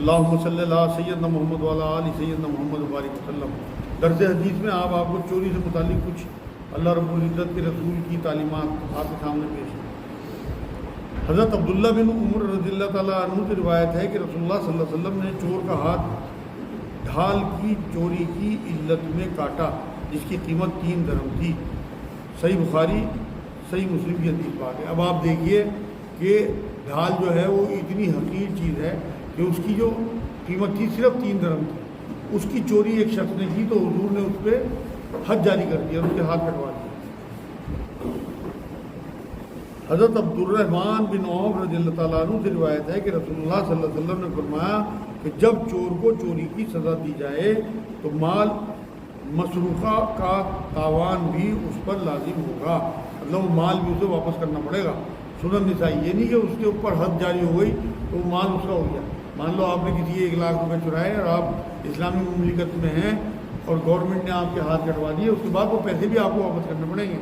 اللہم صلی اللہ سیدنا محمد وعلی آل سیدنا محمد وبارک وسلم۔ درس حدیث میں آپ کو چوری سے متعلق کچھ اللہ رب العزت کے رسول کی تعلیمات آپ کے سامنے پیش ہیں۔ حضرت عبداللہ بن عمر رضی اللہ تعالیٰ عنہ سے روایت ہے کہ رسول اللہ صلی اللہ علیہ وسلم نے چور کا ہاتھ ڈھال کی چوری کی علت میں کاٹا جس کی قیمت 3 درہم تھی۔ صحیح بخاری صحیح مسلم کی حدیث پاک ہے۔ اب آپ دیکھیے کہ ڈھال جو ہے وہ اتنی حقیر چیز ہے کہ اس کی جو قیمت تھی صرف 3 درہم تھی، اس کی چوری ایک شخص نے کی تو حضور نے اس پہ حد جاری کر دیا اور اس کے ہاتھ کٹوا دیا۔ حضرت عبد الرحمن بن عوف رضی اللہ تعالیٰ عنہ سے روایت ہے کہ رسول اللہ صلی اللہ علیہ وسلم نے فرمایا کہ جب چور کو چوری کی سزا دی جائے تو مال مسروقہ کا تاوان بھی اس پر لازم ہوگا، مطلب مال بھی اسے واپس کرنا پڑے گا۔ سنن نسائی، یہ نہیں کہ اس کے اوپر حد جاری ہو گئی تو مال اس کا ہو گیا۔ مان لو آپ نے کسی 1 لاکھ روپے چرائے اور آپ اسلامی مملکت میں ہیں اور گورنمنٹ نے آپ کے ہاتھ کٹوا دیے، اس کے بعد وہ پیسے بھی آپ کو واپس کرنے پڑیں گے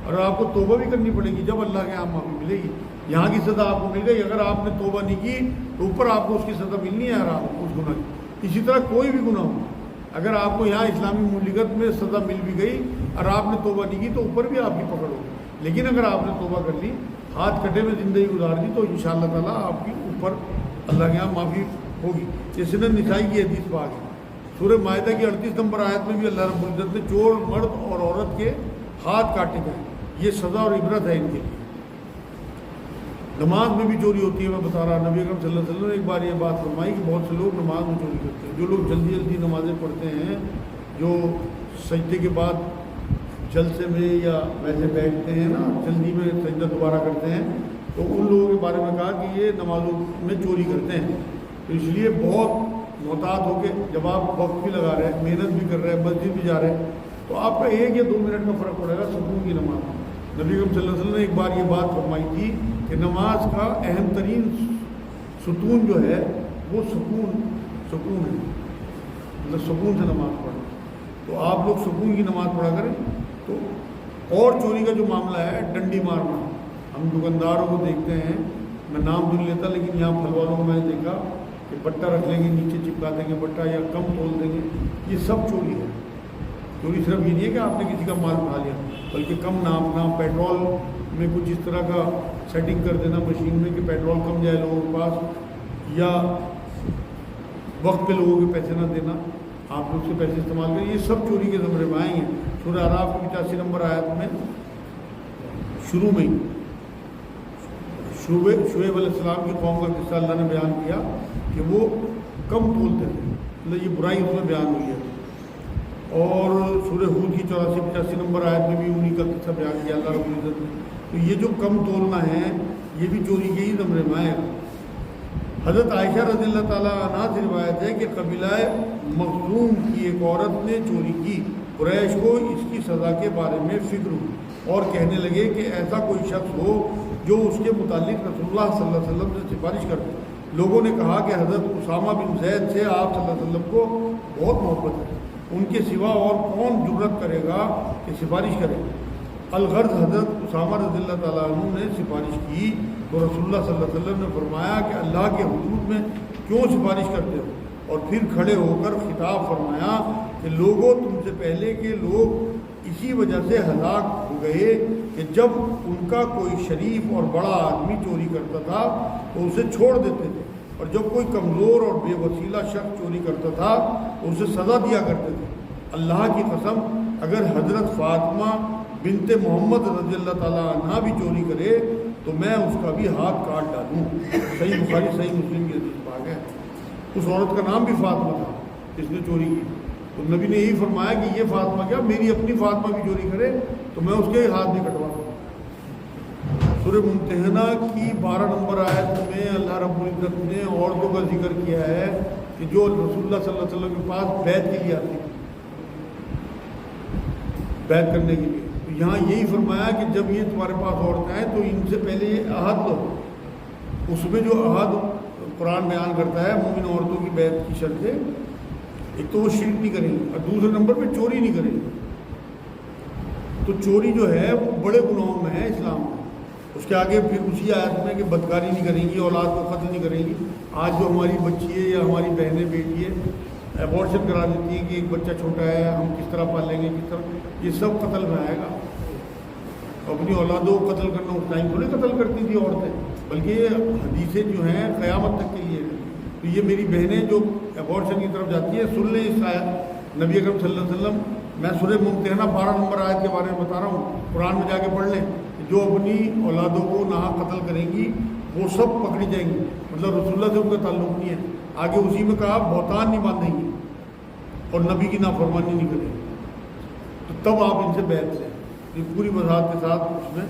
اور آپ کو توبہ بھی کرنی پڑے گی جب اللہ کے یہاں معافی ملے گی۔ یہاں کی سزا آپ کو مل گئی، اگر آپ نے توبہ نہیں کی تو اوپر آپ کو اس کی سزا ملنی ہے حرام اس گناہ کی۔ اسی طرح کوئی بھی گناہ ہو، اگر آپ کو یہاں اسلامی مملکت میں سزا مل بھی گئی اور آپ نے توبہ نہیں کی تو اوپر بھی آپ کی پکڑ ہوگی، لیکن اگر آپ نے توبہ کر لی، ہاتھ کٹے میں زندگی گزار دی تو انشاءاللہ تعالیٰ آپ کی اوپر اللہ کے یہاں معافی ہوگی۔ یہ سنن نسائی کی حدیث پاک ہے۔ سورہ مائدہ کی 38 نمبر آیت میں بھی اللہ رب العزت نے چور مرد اور عورت کے ہاتھ کاٹے گئے، یہ سزا اور عبرت ہے ان کے لیے۔ نماز میں بھی چوری ہوتی ہے، میں بتا رہا، نبی اکرم صلی اللہ علیہ وسلم نے ایک بار یہ بات فرمائی کہ بہت سے لوگ نماز میں چوری کرتے ہیں۔ جو لوگ جلدی جلدی نمازیں پڑھتے ہیں، جو سجدے کے بعد جلسے میں یا ویسے بیٹھتے ہیں نا، جلدی میں سجدہ دوبارہ کرتے ہیں، تو ان لوگوں کے بارے میں کہا کہ یہ نمازوں میں چوری کرتے ہیں۔ تو اس لیے بہت محتاط ہو کے، جب آپ وقت بھی لگا رہے ہیں، محنت بھی کر رہے ہیں، مسجد بھی جا رہے ہیں، تو آپ کا 1 یا 2 منٹ کا فرق پڑے گا سکون کی نماز۔ نبی اکرم صلی اللہ علیہ وسلم نے ایک بار یہ بات فرمائی تھی کہ نماز کا اہم ترین ستون جو ہے وہ سکون ہے، مطلب سکون سے نماز پڑھنا۔ تو آپ لوگ سکون کی نماز پڑھا کریں۔ تو اور چوری کا جو معاملہ ہے، ڈنڈی مارنا، ہم دکانداروں کو دیکھتے ہیں، میں نام تو نہیں لیتا لیکن یہاں پھل والوں کو میں نے دیکھا کہ بٹا رکھ لیں گے، نیچے چپکا دیں گے بٹا یا کم تول دیں گے، یہ سب چوری ہے۔ چوری صرف یہ نہیں ہے کہ آپ نے کسی کا مال اٹھا لیا، بلکہ کم ناپنا، پیٹرول میں کچھ اس طرح کا سیٹنگ کر دینا مشین میں کہ پیٹرول کم جائے لوگوں کے پاس، یا وقت پہ لوگوں کے پیسے نہ دینا، آپ لوگ سے پیسے استعمال کریں، یہ سب چوری کے زمرے میں آئیں گے۔ سورہ اعراف کی 85 نمبر آیت میں شروع میں ہی شعیب علیہ السلام کی قوم کا قصہ اللہ نے بیان کیا کہ وہ کم تولتے تھے، مطلب یہ برائی اس میں بیان ہوئی ہے۔ اور سورہ ہود کی 84-85 نمبر آیت میں بھی انہی کا قصہ بیان کیا اللہ رب العزت نے۔ تو یہ جو کم تولنا ہے یہ بھی چوری کے ہی زمرے میں آئے گا۔ حضرت عائشہ رضی اللہ تعالیٰ عنہ سے روایت ہے کہ قبیلہ مخزوم کی ایک عورت نے چوری کی، قریش کو اس کی سزا کے بارے میں فکر ہوئی اور کہنے لگے کہ ایسا کوئی شخص ہو جو اس کے متعلق رسول اللہ صلی اللہ علیہ وسلم سے سفارش کرتے۔ لوگوں نے کہا کہ حضرت اسامہ بن زید سے آپ صلی اللہ علیہ وسلم کو بہت محبت ہے، ان کے سوا اور کون جرت کرے گا کہ سفارش کرے۔ الغرض حضرت اسامہ رضی اللہ تعالیٰ عنہ نے سفارش کی تو رسول اللہ صلی اللہ علیہ وسلم نے فرمایا کہ اللہ کے حدود میں کیوں سفارش کرتے ہو، اور پھر کھڑے ہو کر خطاب فرمایا کہ لوگوں تم سے پہلے کے لوگ اسی وجہ سے ہلاک ہو گئے کہ جب ان کا کوئی شریف اور بڑا آدمی چوری کرتا تھا تو اسے چھوڑ دیتے تھے، اور جب کوئی کمزور اور بے وسیلہ شخص چوری کرتا تھا تو اسے سزا دیا کرتے تھے۔ اللہ کی قسم اگر حضرت فاطمہ بنت محمد رضی اللہ تعالیٰ عنہ بھی چوری کرے تو میں اس کا بھی ہاتھ کاٹ ڈالوں۔ صحیح بخاری صحیح مسلم کی حدیث پاک ہے۔ اس عورت کا نام بھی فاطمہ تھا جس نے چوری کی، تو نبی نے یہی فرمایا کہ یہ فاطمہ کیا، میری اپنی فاطمہ بھی چوری کرے تو میں اس کے ہاتھ بھی کٹوا دوں۔ سورہ ممتحنہ کی 12 نمبر آیت میں اللہ رب العزت نے عورتوں کا ذکر کیا ہے کہ جو رسول اللہ صلی اللہ علیہ وسلم کے پاس بیعت کے لیے آتی، بیعت کرنے کے لیے، تو یہاں یہی فرمایا کہ جب یہ تمہارے پاس عورتیں آئیں تو ان سے پہلے یہ عہد لو۔ اس میں جو عہد قرآن بیان کرتا ہے مومن عورتوں کی بیعت کی شرط ہے، ایک تو وہ شرک نہیں کریں گے اور دوسرے نمبر پہ چوری نہیں کریں گے۔ تو چوری جو ہے وہ بڑے گناہوں میں ہے اسلام میں، اس کے آگے پھر اسی آیت میں کہ بدکاری نہیں کریں گی، اولاد کو قتل نہیں کریں گی. آج جو ہماری بچی ہے یا ہماری بہنیں بیٹی ہے ایبورشن کرا دیتی ہیں کہ ایک بچہ چھوٹا ہے ہم کس طرح پالیں گے کس طرح، یہ سب قتل میں آئے گا. اپنی اولادوں کو قتل کرنا اس ٹائم تھوڑی قتل کرتی تھی عورتیں، بلکہ یہ حدیثیں جو ہیں قیامت تک کے لیے ہیں. تو یہ میری بہنیں جو ایبورشن کی طرف جاتی ہیں، سن لیں اس آیت نبی اکرم صلی اللہ علیہ وسلم، میں سورہ ممتحنہ 12 نمبر آیت کے بارے میں بتا رہا ہوں، قرآن میں جا کے پڑھ لیں. جو اپنی اولادوں کو ناحق قتل کریں گی وہ سب پکڑی جائیں گی. مطلب رسول اللہ سے ان کا تعلق نہیں ہے. آگے اسی میں کہا بہتان نہیں باندھیں گی اور نبی کی نافرمانی نہیں کریں گی، تو تب آپ ان سے بیعت لیں. یہ پوری وضاحت کے ساتھ اس میں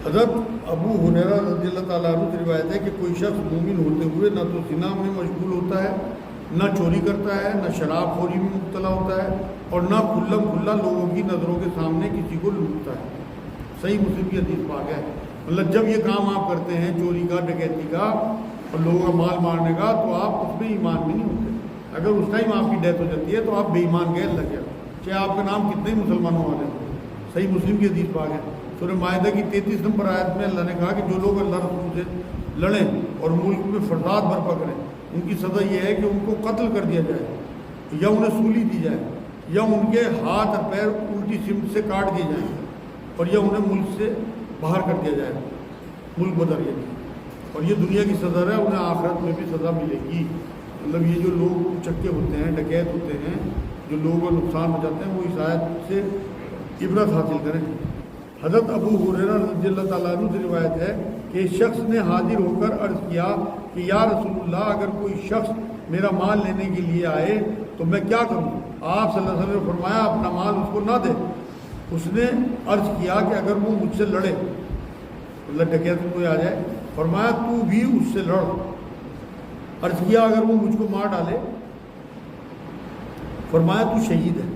حضرت ابو ہریرہ رضی اللہ تعالیٰ عنہ سے روایت ہے کہ کوئی شخص مومن ہوتے ہوئے نہ تو زنا میں مشغول ہوتا ہے، نہ چوری کرتا ہے، نہ شراب خوری میں مبتلا ہوتا ہے، اور نہ کھلا کھلا لوگوں کی نظروں کے سامنے کسی کو لوٹتا ہے. صحیح مسلم کی حدیث پاک ہے. مطلب جب یہ کام آپ کرتے ہیں چوری کا، ڈکیتی کا اور لوگوں کا مال مارنے کا، تو آپ اس میں ایمان میں نہیں ہوتے. اگر اس ٹائم آپ کی ڈیتھ ہو جاتی ہے تو آپ بے ایمان گئے اللہ کے، چاہے آپ کا نام کتنے ہی مسلمانوں والے ہوں. صحیح مسلم کی حدیث پاک ہے. سورہ مائدہ کی 33 نمبر آیت میں اللہ نے کہا کہ جو لوگ اللہ رسول سے لڑیں اور ملک میں فساد برپا کریں، ان کی سزا یہ ہے کہ ان کو قتل کر دیا جائے یا انہیں سولی دی جائے یا ان کے ہاتھ اور پیر الٹی سمت سے کاٹ دیے جائیں اور یا انہیں ملک سے باہر کر دیا جائے، ملک بدر یہ. اور یہ دنیا کی سزا ہے، انہیں آخرت میں بھی سزا ملے گی. مطلب یہ جو لوگ چکے ہوتے ہیں، ڈکیت ہوتے ہیں، جو لوگوں کا نقصان ہو جاتے ہیں، وہ اس آیت سے عبرت حاصل کریں. حضرت ابو ہریرہ رضی اللہ تعالیٰ عنہ سے روایت ہے کہ ایک شخص نے حاضر ہو کر عرض کیا کہ یا رسول اللہ، اگر کوئی شخص میرا مال لینے کے لیے آئے تو میں کیا کروں؟ آپ صلی اللہ علیہ وسلم نے فرمایا اپنا مال اس کو نہ دے. اس نے عرض کیا کہ اگر وہ مجھ سے لڑے، مطلب ڈکیت کوئی آ جائے، فرمایا تو بھی اس سے لڑ. عرض کیا اگر وہ مجھ کو مار ڈالے، فرمایا تو شہید ہے.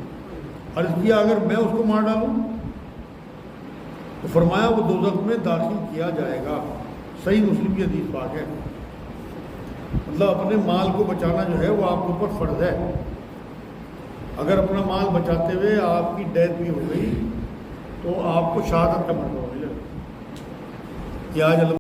عرض کیا اگر میں اس کو مار ڈالوں، تو فرمایا وہ دوزخ میں داخل کیا جائے گا. صحیح مسلم کی حدیث پاک ہے. مطلب اپنے مال کو بچانا جو ہے وہ آپ کے اوپر فرض ہے. اگر اپنا مال بچاتے ہوئے آپ کی ڈیتھ بھی ہو گئی تو آپ کو شہادت کا مرتبہ ملے گا. کہ آج